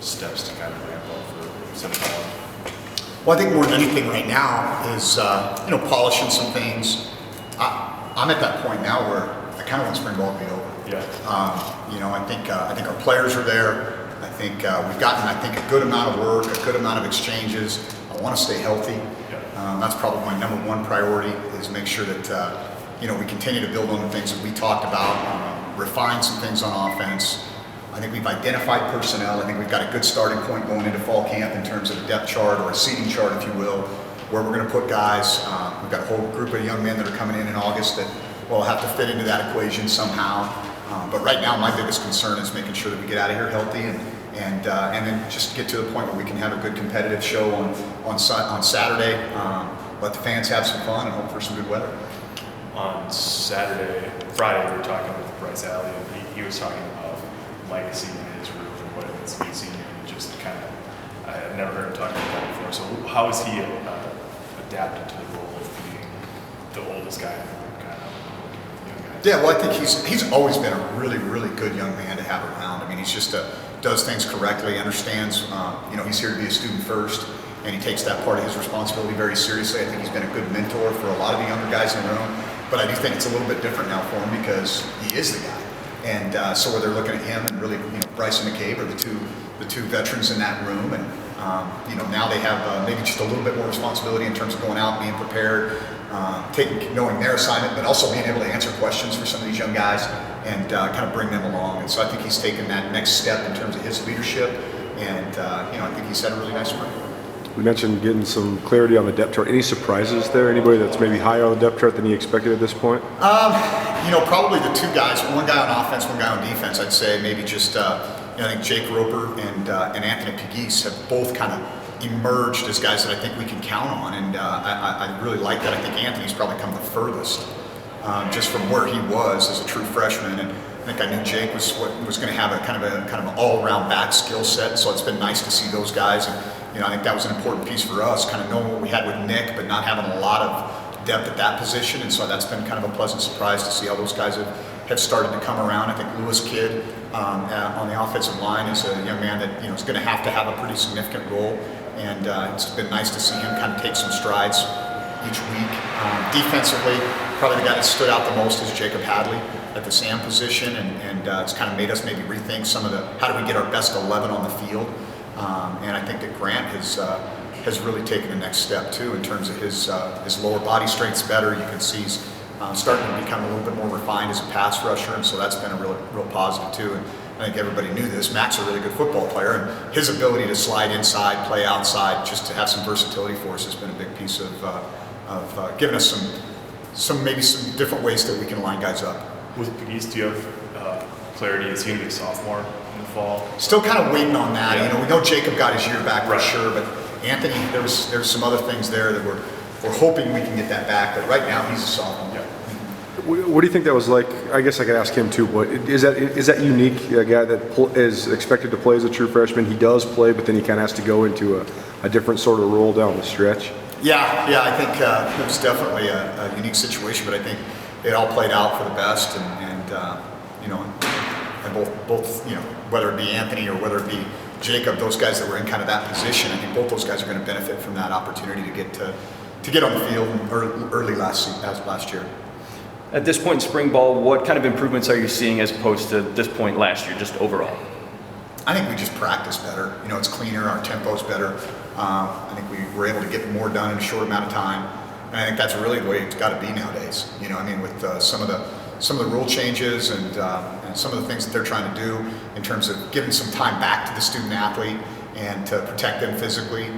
steps to kind of ramp up for Central? Well, I think more than anything right now is polishing some things. I'm at that point now where I kind of want spring ball to be over. Yeah. I think our players are there. I think we've gotten a good amount of work, a good amount of exchanges. I want to stay healthy. Yeah. That's probably my number one priority, is make sure that we continue to build on the things that we talked about, refine some things on offense. I think we've identified personnel. I think we've got a good starting point going into fall camp in terms of a depth chart, or a seating chart, if you will, where we're going to put guys. We've got a whole group of young men that are coming in August that will have to fit into that equation somehow. But right now, my biggest concern is making sure that we get out of here healthy and then just get to the point where we can have a good competitive show on Saturday. Let the fans have some fun and hope for some good weather. On Friday, we were talking with Bryce Alley, and he was talking about legacy in his room and what it means to be a senior. And just kind of, I've never heard him talk about that before. So how has he adapted to the role of being the oldest guy in the room, kind of young guy? Yeah, well, I think he's always been a really, really good young man to have around. I mean, he's just does things correctly, understands, he's here to be a student first, and he takes that part of his responsibility very seriously. I think he's been a good mentor for a lot of the younger guys in the room, but I do think it's a little bit different now for him because he is the guy. And so where they're looking at him, and really, Bryce and McCabe are the two veterans in that room, and now they have maybe just a little bit more responsibility in terms of going out, being prepared, knowing their assignment, but also being able to answer questions for some of these young guys and kind of bring them along. And so I think he's taken that next step in terms of his leadership, and I think he's had a really nice spring. We mentioned getting some clarity on the depth chart. Any surprises there? Anybody that's maybe higher on the depth chart than you expected at this point? Probably the two guys, one guy on offense, one guy on defense. I'd say maybe just, I think Jake Roper and Anthony Pegues have both kind of emerged as guys that I think we can count on, and I really like that. I think Anthony's probably come the furthest, just from where he was as a true freshman, and I think I knew Jake was going to have a kind of an all-around back skill set, so it's been nice to see those guys. And I think that was an important piece for us, kind of knowing what we had with Nick, but not having a lot of depth at that position, and so that's been kind of a pleasant surprise to see how those guys have started to come around. I think Lewis Kidd on the offensive line is a young man that is going to have a pretty significant role, and it's been nice to see him kind of take some strides each week. Defensively, probably the guy that stood out the most is Jacob Hadley at the Sam position, and it's kind of made us maybe rethink some of how do we get our best 11 on the field. And I think that Grant has really taken the next step too in terms of his lower body strength's better. You can see he's starting to become a little bit more refined as a pass rusher, and so that's been a real positive too. And I think everybody knew this. Mac's a really good football player, and his ability to slide inside, play outside, just to have some versatility for us has been a big piece of giving us some different ways that we can line guys up. With Pegues, do you have clarity? Is he going to be a sophomore in the fall? Still kind of waiting on that. Yeah. We know Jacob got his year back for Right. sure, but Anthony, there's some other things there that we're hoping we can get that back. But right now, he's a sophomore. Yeah. What do you think that was like? I guess I could ask him too, but is that unique? A guy that is expected to play as a true freshman, he does play, but then he kind of has to go into a different sort of role down the stretch. Yeah, I think it was definitely a unique situation, but I think it all played out for the best, and both whether it be Anthony or whether it be Jacob, those guys that were in kind of that position, I think both those guys are going to benefit from that opportunity to get on the field early last year. At this point in spring ball, what kind of improvements are you seeing as opposed to this point last year, just overall? I think we just practice better. It's cleaner, our tempo's better. I think we were able to get more done in a short amount of time, and I think that's really the way it's got to be nowadays. With some of the rule changes and some of the things that they're trying to do in terms of giving some time back to the student athlete and to protect them physically,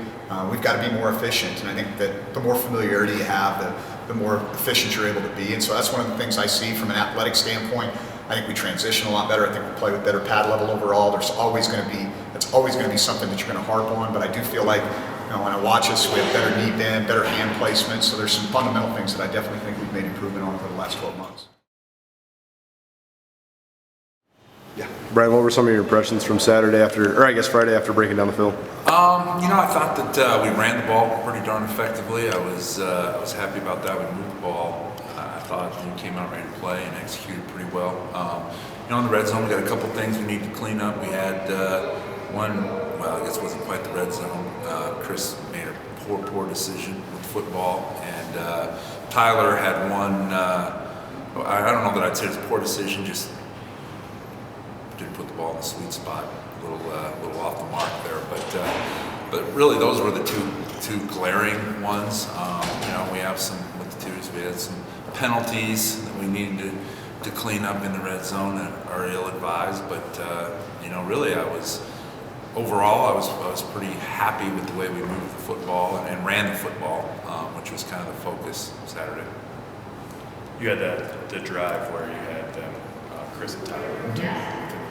we've got to be more efficient. And I think that the more familiarity you have, the more efficient you're able to be. And so that's one of the things I see from an athletic standpoint. I think we transition a lot better. I think we play with better pad level overall. That's always going to be something that you're going to harp on. But I do feel like when I watch us, we have better knee bend, better hand placement. So there's some fundamental things that I definitely think we've made improvement on over the last 12 months. Yeah. Brian, what were some of your impressions from Friday after breaking down the film? I thought that we ran the ball pretty darn effectively. I was happy about that. We moved the ball. I thought we came out ready to play and executed pretty well. In the red zone, we got a couple things we need to clean up. We had well, I guess it wasn't quite the red zone. Chris made a poor decision with football, and Tyler had one. I don't know that I'd say it's a poor decision. Just didn't put the ball in the sweet spot. A little off the mark there, but really those were the two glaring ones. We have some with the twos. We had some penalties that we needed to clean up in the red zone that are ill-advised. But really, overall, I was pretty happy with the way we moved the football and ran the football, which was kind of the focus Saturday. You had the drive where you had Chris and Tyler within the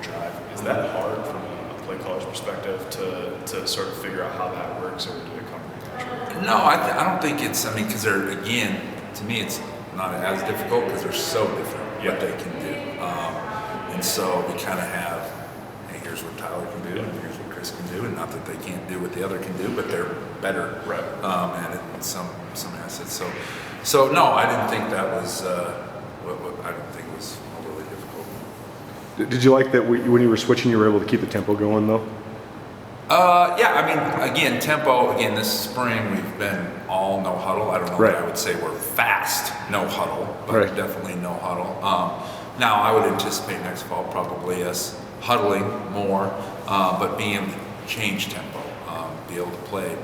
drive. Is that hard from a play caller's perspective to sort of figure out how that works, or did it come pretty naturally? No, I don't think it's. I mean, because they're, again, to me, it's not as difficult because they're so different what they can do, and so we kind of have, hey, here's what Tyler can do, and here's what Chris can do, and not that they can't do what the other can do, but they're better at it in some assets. So no, I didn't think that was. I didn't think it was overly difficult. Did you like that when you were switching, you were able to keep the tempo going though? Yeah, I mean, again, tempo. Again, this spring we've been all no huddle. I don't know that I would say we're fast no huddle, but definitely no huddle. Now, I would anticipate next fall probably us huddling more, but being able to change tempo, be able to play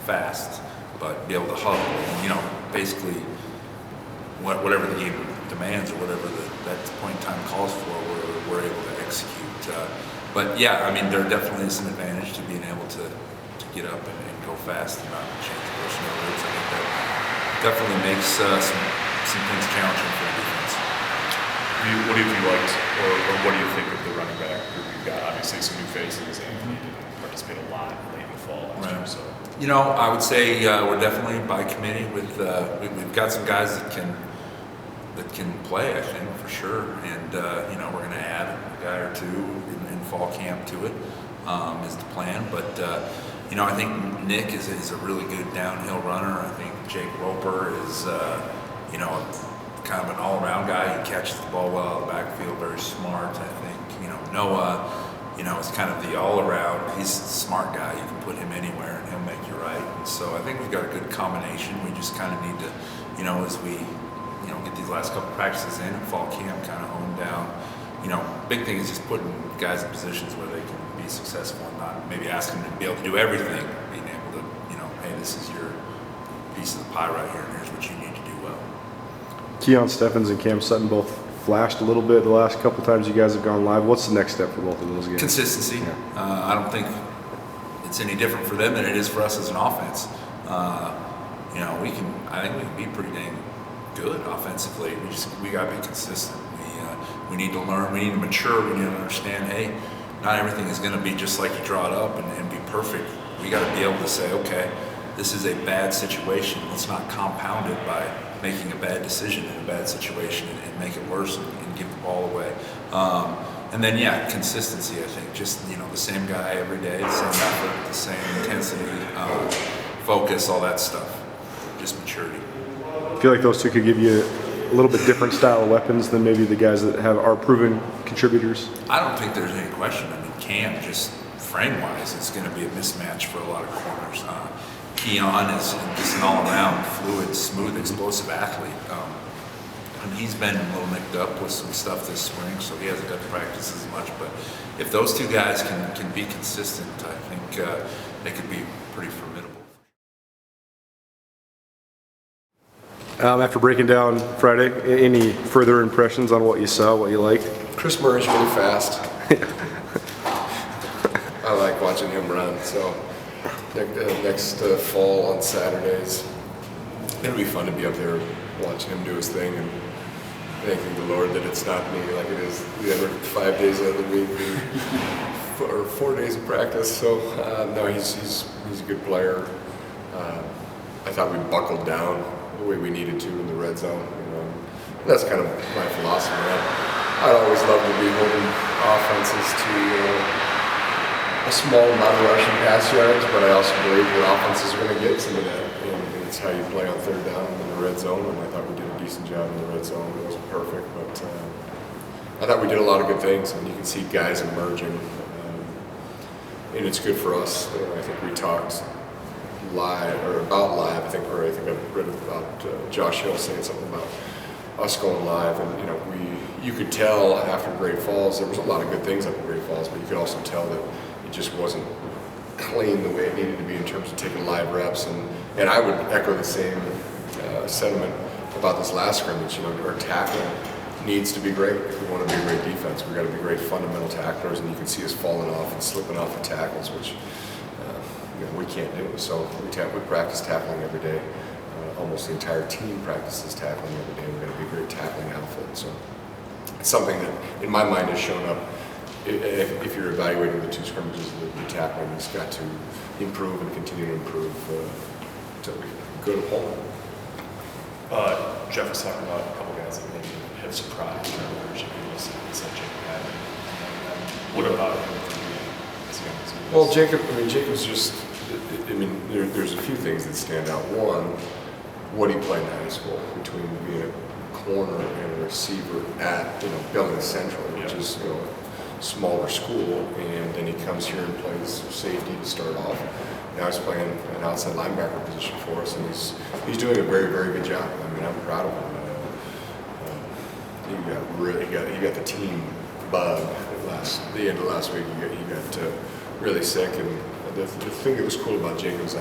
fast, but be able to huddle. Basically, whatever the game demands or whatever that point in time calls for, we're able to execute. But yeah, I mean, there definitely is an advantage to being able to get up and go fast and not change personnel routes. I think that definitely makes some things challenging for the defense. What have you liked, or what do you think of the running back group you've got? Obviously, some new faces. Anthony didn't participate a lot late in the fall last year, so. I would say we're definitely by committee with. We've got some guys that can play, I think, for sure. And we're going to add a guy or two in fall camp to it, is the plan. But I think Nick is a really good downhill runner. I think Jake Roper is kind of an all-around guy. He catches the ball well out of the backfield, very smart. I think Noah is kind of the all-around. He's a smart guy. You can put him anywhere and he'll make you right. And so I think we've got a good combination. We just kind of need to, as we get these last couple practices in and fall camp kind of hone down. Big thing is just putting guys in positions where they can be successful and not maybe asking them to be able to do everything. Being able to, hey, this is your piece of the pie right here, and here's what you need to do well. Keon Steffens and Cam Sutton both flashed a little bit the last couple times you guys have gone live. What's the next step for both of those guys? Consistency. Yeah. I don't think it's any different for them than it is for us as an offense. I think we can be pretty dang good offensively. We got to be consistent. We need to learn. We need to mature. We need to understand. Hey, not everything is going to be just like you draw it up and be perfect. We got to be able to say, okay, this is a bad situation. Let's not compound it by making a bad decision in a bad situation and make it worse and give the ball away. And then, consistency, I think. Just, the same guy every day, the same effort, the same intensity, focus, all that stuff. Just maturity. I feel like those two could give you a little bit different style of weapons than maybe the guys that are proven contributors. I don't think there's any question. I mean, Cam, just frame-wise, it's going to be a mismatch for a lot of corners. Keon is just an all-around, fluid, smooth, explosive athlete. And he's been a little nicked up with some stuff this spring, so he hasn't got to practice as much. But if those two guys can be consistent, I think they could be pretty formidable. After breaking down Friday, any further impressions on what you saw, what you liked? Chris Murray's really fast. I like watching him run, so next fall on Saturdays, it'll be fun to be up there watching him do his thing and thanking the Lord that it's not me like it is the other 5 days of the week or 4 days of practice. So no, he's a good player. I thought we buckled down the way we needed to in the red zone. That's kind of my philosophy. I'd always love to be holding offenses to a small amount of rushing pass yards, but I also believe that offenses are going to get some of that, and it's how you play on third down in the red zone. And I thought we did a decent job in the red zone. It wasn't perfect, but I thought we did a lot of good things, and you can see guys emerging. and it's good for us. I think we talked live or about live. I think I've read about Josh Hill saying something about us going live, and you could tell after Great Falls there was a lot of good things after Great Falls, but you could also tell that it just wasn't clean the way it needed to be in terms of taking live reps, and I would echo the same sentiment about this last scrimmage. Our tackling needs to be great if we want to be a great defense. We've got to be great fundamental tacklers, and you can see us falling off and slipping off the tackles, which we can't do. So we practice tackling every day. Almost the entire team practices tackling every day. We've got to be a great tackling outfit. So it's something that, in my mind, has shown up. If you're evaluating the two scrimmages, the tackling has got to improve and continue to improve until we go to Poland. Jeff was talking about a couple guys that maybe have surprised or leadership in such a pattern. What about him? Well, Jacob's just, there's a few things that stand out. One, what he played in high school between being a corner and a receiver at, Billings Central, which is, a smaller school, and then he comes here and plays safety to start off. Now he's playing an outside linebacker position for us, and he's doing a very, very good job. I'm proud of him. He got the team bug the end of last week. He got really sick, and the thing that was cool about Jacob was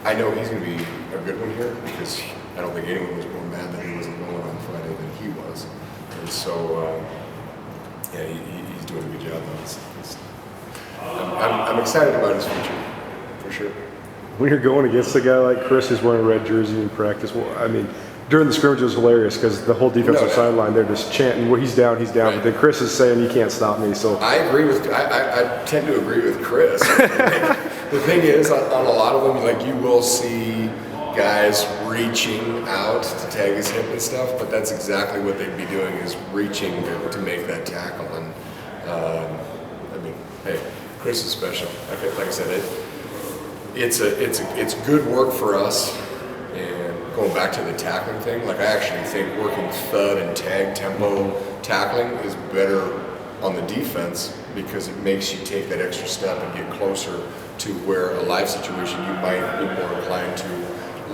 I know he's going to be a good one here because I don't think anyone was more mad that he wasn't going on Friday than he was, and so he's doing a good job. I'm excited about his future for sure. When you're going against a guy like Chris who's wearing a red jersey in practice, during the scrimmage it was hilarious because the whole defensive sideline, they're just chanting, well, he's down, right. But then Chris is saying, you can't stop me. So I tend to agree with Chris. The thing is, on a lot of them, you will see guys reaching out to tag his hip and stuff, but that's exactly what they'd be doing, is reaching to make that tackle. And hey, Chris is special. Like I said, it's good work for us. And going back to the tackling thing, I actually think working thud and tag tempo tackling is better on the defense because it makes you take that extra step and get closer to where a live situation you might be more inclined to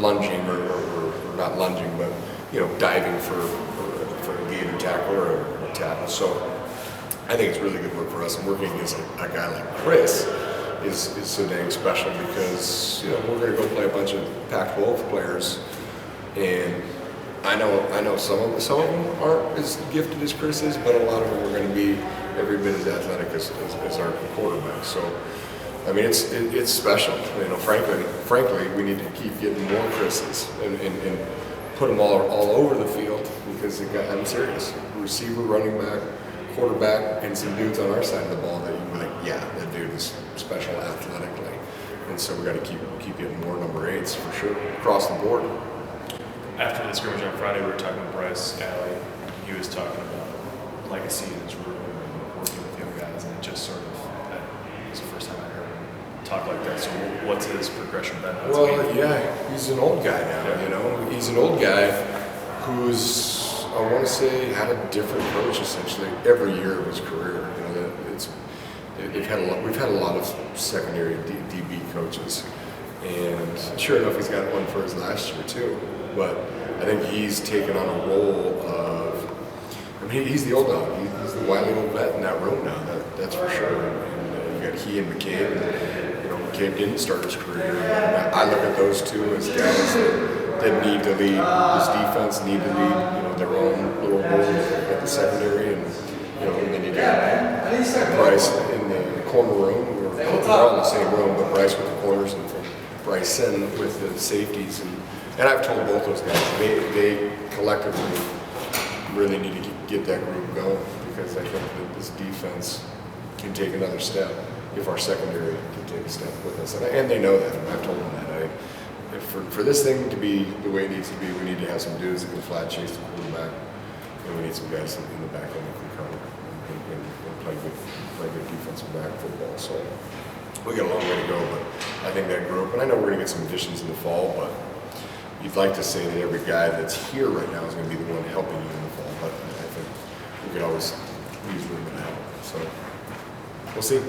lunging or not lunging, but diving for a gator tackle or a tackle. So I think it's really good work for us, and working against a guy like Chris is so dang special because we're going to go play a bunch of Pac-12 players, and I know some of them aren't as gifted as Chris is, but a lot of them are going to be every bit as athletic as our quarterback. So it's special. Frankly, we need to keep getting more Chris's and put them all over the field because I'm serious. Receiver, running back, quarterback, and some dudes on our side of the ball that you're like, yeah, that dude is special athletically. And so we got to keep getting more number 8s for sure across the board. After the scrimmage on Friday, we were talking with Bryce Alley. He was talking about legacy in his room and working with young guys, and it just sort of, that was the first time I heard him talk like that. So what's his progression been? He's an old guy now, He's an old guy who's, I want to say, had a different coach essentially every year of his career. We've had a lot of secondary DB coaches, and sure enough, he's got one for his last year too. But I think he's taken on a role of, he's the old dog. He's the wily old vet in that room now. That's for sure. And you got he and McCabe. And, McCabe didn't start his career. And I look at those two as guys that need to lead this defense, need to lead their own little role at the secondary, and then you got Bryce in the corner room. They're all in the same room, but Bryce with the corners and Bryson with the safeties. And I've told both those guys they collectively really need to get that group going because I think that this defense can take another step if our secondary can take a step with us. And they know that. And I've told them that. For this thing to be the way it needs to be, we need to have some dudes that can flat chase the quarterback, and we need some guys in the back end that can cover and play good defensive back football. So we got a long way to go, but I think that group, and I know we're going to get some additions in the fall, but you'd like to say that every guy that's here right now is going to be the one helping you in the fall, but I think we could always use a little bit of help. So we'll see.